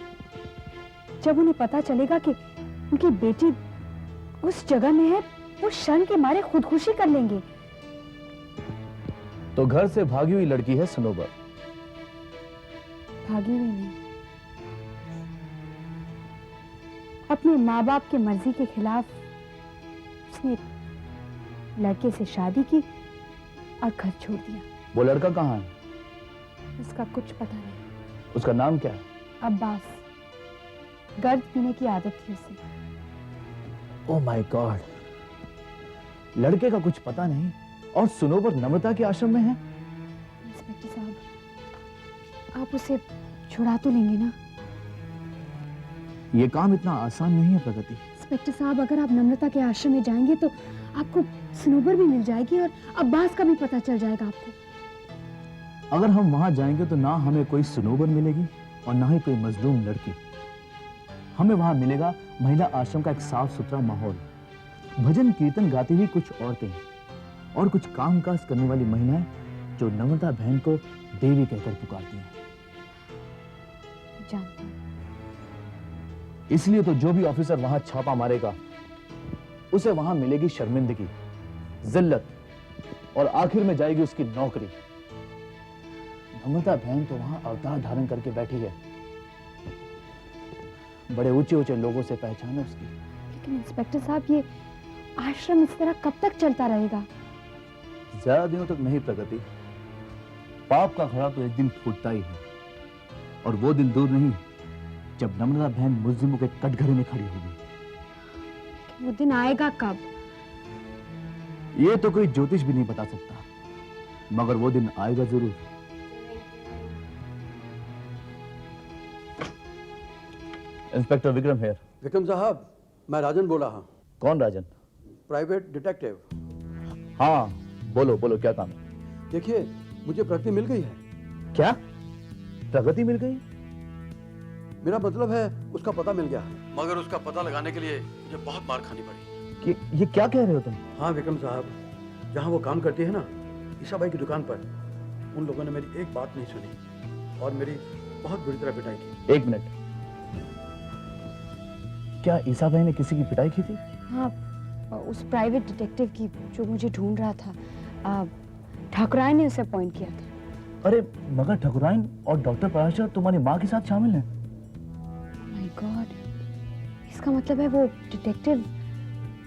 जब उन्हें पता चलेगा कि उनकी बेटी उस जगह में है, वो शर्म के मारे खुदकुशी कर लेंगे। तो घर से भागी हुई लड़की है सुनोबर। भागी हुई नहीं, अपने माँ बाप की मर्जी के खिलाफ उसने लड़के से शादी की और घर छोड़ दिया। वो लड़का कहाँ है? उसका कुछ पता नहीं। उसका नाम क्या है? अब्बास। गर्द पीने की आदत थी उसे। ओह माय गॉड, लड़के का कुछ पता नहीं और सुनोबर नम्रता के आश्रम में है। इंस्पेक्टर साहब, आप उसे छुड़ा तो लेंगे ना? ये काम इतना आसान नहीं है प्रगति। इंस्पेक्टर साहब, अगर आप नम्रता के आश्रम में जाएंगे तो आपको सुनोबर भी मिल जाएगी और अब्बास का भी पता चल जाएगा आपको। अगर हम वहां जाएंगे तो ना हमें कोई सुनोबर मिलेगी और ना ही कोई मजलूम लड़की। हमें वहां मिलेगा महिला आश्रम का एक साफ सुथरा माहौल, भजन कीर्तन गाती हुई कुछ औरतें और कुछ कामकाज करने वाली महिलाएं जो नम्रता बहन को देवी कहकर पुकारती हैं। जानती हूँ। इसलिए तो जो भी ऑफिसर वहां छापा मारेगा उसे वहां मिलेगी शर्मिंदगी, जिल्लत और आखिर में जाएगी उसकी नौकरी। नम्रता बहन तो वहां अवतार धारण करके बैठी है, बड़े ऊंचे ऊंचे लोगों से पहचान है उसकी। लेकिन इंस्पेक्टर साहब, ये आश्रम इस तरह कब तक चलता रहेगा? ज्यादा दिनों तक नहीं प्रगति। पाप का घड़ा तो एक दिन फूटता ही है, और वो दिन दूर नहीं जब नम्रता बहन मुलजिमों के कटघरे में खड़ी होगी। वो दिन आएगा कब? ये तो कोई ज्योतिष भी नहीं बता सकता, मगर वो दिन आएगा जरूर। Inspector Vikram hair. विक्रम साहब, मैं राजन बोल रहा हूँ। कौन राजन? Private detective. हाँ, बोलो बोलो, क्या काम है? देखिए, मुझे प्रगति मिल गई है। क्या प्रगति मिल गई? मेरा मतलब है उसका पता मिल गया है, मगर उसका पता लगाने के लिए मुझे बहुत मार खानी पड़ी। ये क्या कह रहे हो तुम? हाँ विक्रम साहब, जहाँ वो काम करती है ना, ईसा भाई की दुकान पर, उन लोगों ने मेरी एक बात नहीं सुनी और मेरी बहुत बुरी तरह पिटाई की। एक मिनट, क्या ईसा भाई ने किसी की पिटाई की थी? हाँ, उस प्राइवेट डिटेक्टिव की जो मुझे ढूंढ रहा था। ठाकुराइन ने उसे अपॉइंट किया था। अरे मगर ठाकुराइन और डॉक्टर पराशर तुम्हारी माँ के साथ शामिल हैं। माय गॉड, इसका मतलब है वो डिटेक्टिव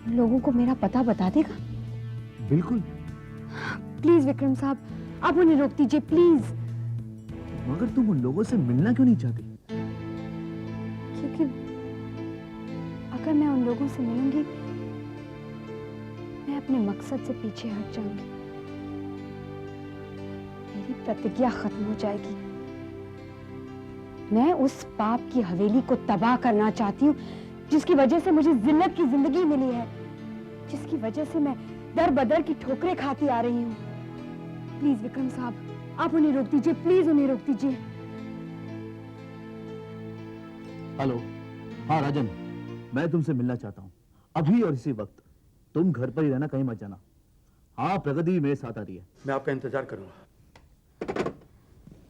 लोगों को मेरा पता बता देगा? बिल्कुल। प्लीज विक्रम साहब, आप उन्हें रोक दीजिए प्लीज। मगर तुम उन लोगों से मिलना क्यों नहीं चाहती? क्योंकि अगर मैं उन लोगों से मिलूंगी, मैं अपने मकसद से पीछे हट जाऊंगी। मेरी प्रतिज्ञा खत्म हो जाएगी। मैं उस पाप की हवेली को तबाह करना चाहती हूँ जिसकी वजह से मुझे जिल्लत की जिंदगी मिली है, जिसकी वजह से मैं दर बदर की ठोकरें खाती आ रही हूँ। प्लीज विक्रम साहब, आप उन्हें रोक दीजिए, प्लीज उन्हें रोक दीजिए। हेलो, हाँ राजन, मैं तुमसे मिलना चाहता हूँ अभी और इसी वक्त। तुम घर पर ही रहना, कहीं मत जाना। हाँ, प्रगति मेरे साथ आ रही है। मैं आपका इंतजार करूंगा।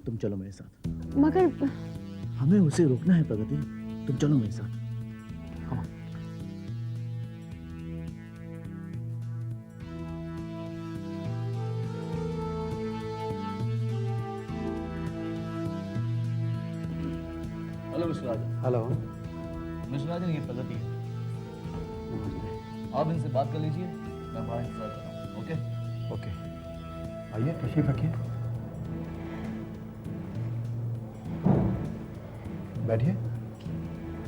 तुम चलो मेरे साथ। मगर हमें उसे रोकना है प्रगति, तुम चलो मेरे साथ। हाँ। हेलो मिस्टर राजन। हेलो मिस्टर राजन, ये प्रगति है। आप इनसे बात कर लीजिए, मैं बाहर इंतजार कर रहा हूँ। ओके ओके, आइए तशरीफ रखिए, बैठिए।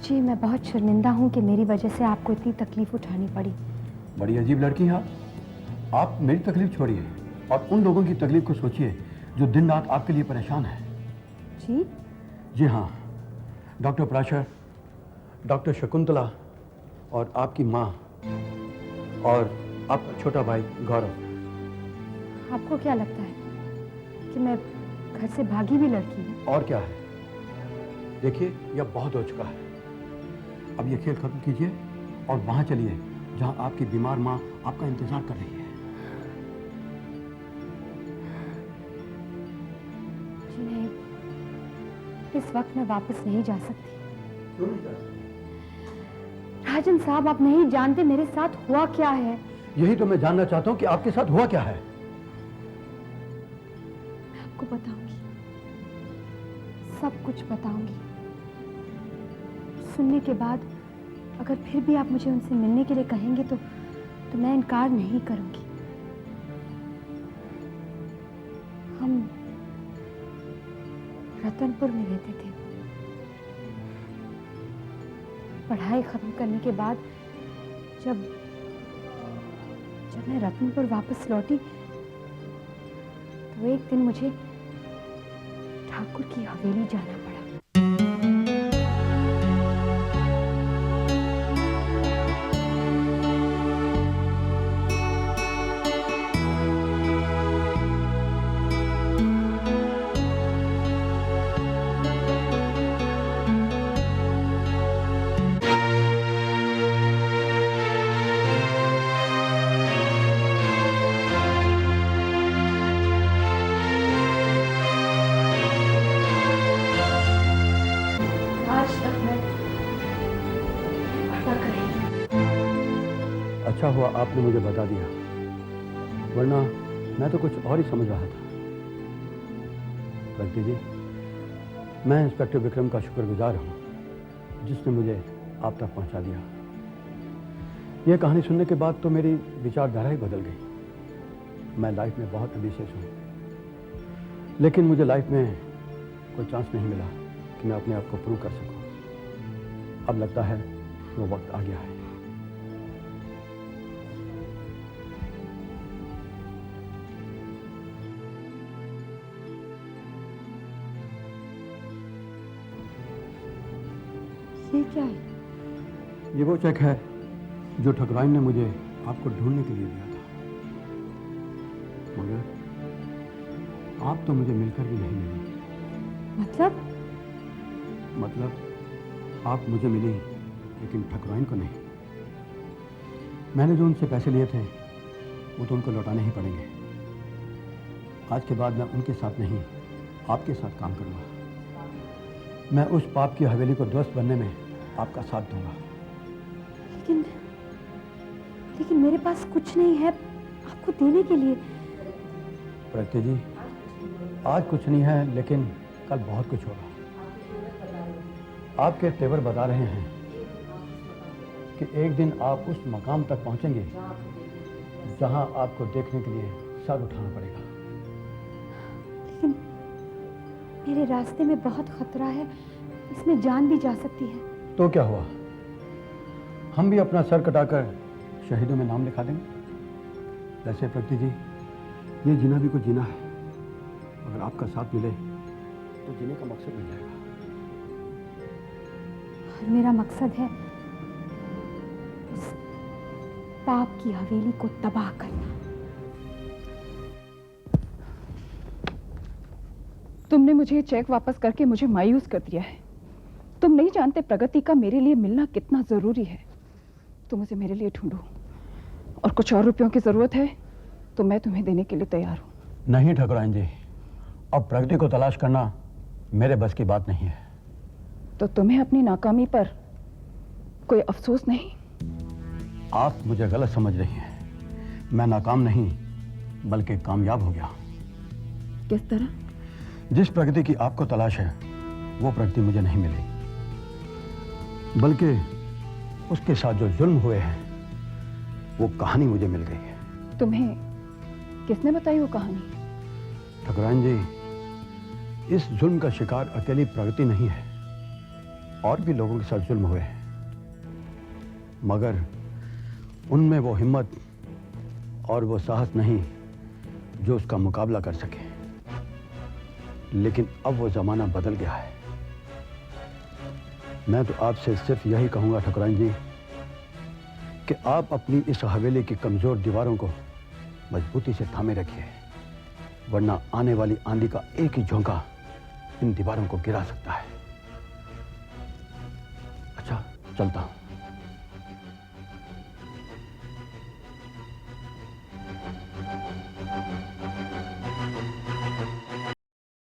जी, मैं बहुत शर्मिंदा हूँ कि मेरी वजह से आपको इतनी तकलीफ उठानी पड़ी। बड़ी अजीब लड़की हैं आप मेरी तकलीफ छोड़िए और उन लोगों की तकलीफ को सोचिए जो दिन रात आपके लिए परेशान है। जी? जी हाँ, डॉक्टर पराशर, डॉक्टर शकुंतला और आपकी माँ और आपका छोटा भाई गौरव। आपको क्या लगता है कि मैं घर से भागी भी लड़की हूँ? और क्या है, देखिए यह बहुत हो चुका है। अब ये खेल खत्म कीजिए और वहां चलिए जहां आपकी बीमार माँ आपका इंतजार कर रही है। जी नहीं, इस वक्त मैं वापस नहीं जा सकती। क्यों नहीं जा सकती? राजन साहब, आप नहीं जानते मेरे साथ हुआ क्या है। यही तो मैं जानना चाहता हूँ कि आपके साथ हुआ क्या है। मैं आपको बताऊंगी, सब कुछ बताऊंगी। सुनने के बाद अगर फिर भी आप मुझे उनसे मिलने के लिए कहेंगे तो मैं इनकार नहीं करूंगी। हम रतनपुर में रहते थे। पढ़ाई खत्म करने के बाद जब मैं रतनपुर वापस लौटी तो एक दिन मुझे ठाकुर की हवेली जाना पड़ा। अच्छा हुआ आपने मुझे बता दिया, वरना मैं तो कुछ और ही समझ रहा था। प्रगति जी, मैं इंस्पेक्टर विक्रम का शुक्रगुजार हूँ जिसने मुझे आप तक पहुँचा दिया। यह कहानी सुनने के बाद तो मेरी विचारधारा ही बदल गई। मैं लाइफ में बहुत एम्बिशियस हूँ, लेकिन मुझे लाइफ में कोई चांस नहीं मिला कि मैं अपने आप को प्रूव कर सकूं। अब लगता है वो वक्त आ गया है। ये क्या है? ये वो चेक है जो ठकुराइन ने मुझे आपको ढूंढने के लिए दिया था, मगर आप तो मुझे मिलकर भी नहीं मिली। मतलब आप मुझे मिली लेकिन ठकुराइन को नहीं। मैंने जो उनसे पैसे लिए थे वो तो उनको लौटाने ही पड़ेंगे। आज के बाद मैं उनके साथ नहीं, आपके साथ काम करूंगा। मैं उस पाप की हवेली को ध्वस्त बनने में आपका साथ दूंगा। लेकिन मेरे पास कुछ नहीं है आपको देने के लिए। प्रगति जी, आज कुछ नहीं है लेकिन कल बहुत कुछ होगा। आपके तेवर बता रहे हैं कि एक दिन आप उस मकाम तक पहुंचेंगे जहां आपको देखने के लिए सर उठाना पड़ेगा। लेकिन मेरे रास्ते में बहुत खतरा है, इसमें जान भी जा सकती है। तो क्या हुआ, हम भी अपना सर कटाकर शहीदों में नाम लिखा देंगे। वैसे प्रगति जी, ये जीना भी को जीना है। अगर आपका साथ मिले तो जीने का मकसद मिल जाएगा। और मेरा मकसद है उस पाप की हवेली को तबाह करना। तुमने मुझे ये चेक वापस करके मुझे मायूस कर दिया है। तुम नहीं जानते प्रगति का मेरे लिए मिलना कितना जरूरी है। तुम उसे मेरे लिए ढूंढो, और कुछ और रुपयों की जरूरत है तो मैं तुम्हें देने के लिए तैयार हूं। नहीं ठकुराइन जी, अब प्रगति को तलाश करना मेरे बस की बात नहीं है। तो तुम्हें अपनी नाकामी पर कोई अफसोस नहीं? आप मुझे गलत समझ रही हैं। मैं नाकाम नहीं बल्कि कामयाब हो गया। किस तरह? जिस प्रगति की आपको तलाश है वो प्रगति मुझे नहीं मिली, बल्कि उसके साथ जो जुल्म हुए हैं वो कहानी मुझे मिल गई है। तुम्हें किसने बताई वो कहानी? ठकुराइन जी, इस जुल्म का शिकार अकेली प्रगति नहीं है, और भी लोगों के साथ जुल्म हुए हैं, मगर उनमें वो हिम्मत और वो साहस नहीं जो उसका मुकाबला कर सके। लेकिन अब वो जमाना बदल गया है। मैं तो आपसे सिर्फ यही कहूंगा ठकुराइन जी कि आप अपनी इस हवेली की कमजोर दीवारों को मजबूती से थामे रखिए, वरना आने वाली आंधी का एक ही झोंका इन दीवारों को गिरा सकता है। अच्छा, चलता हूं।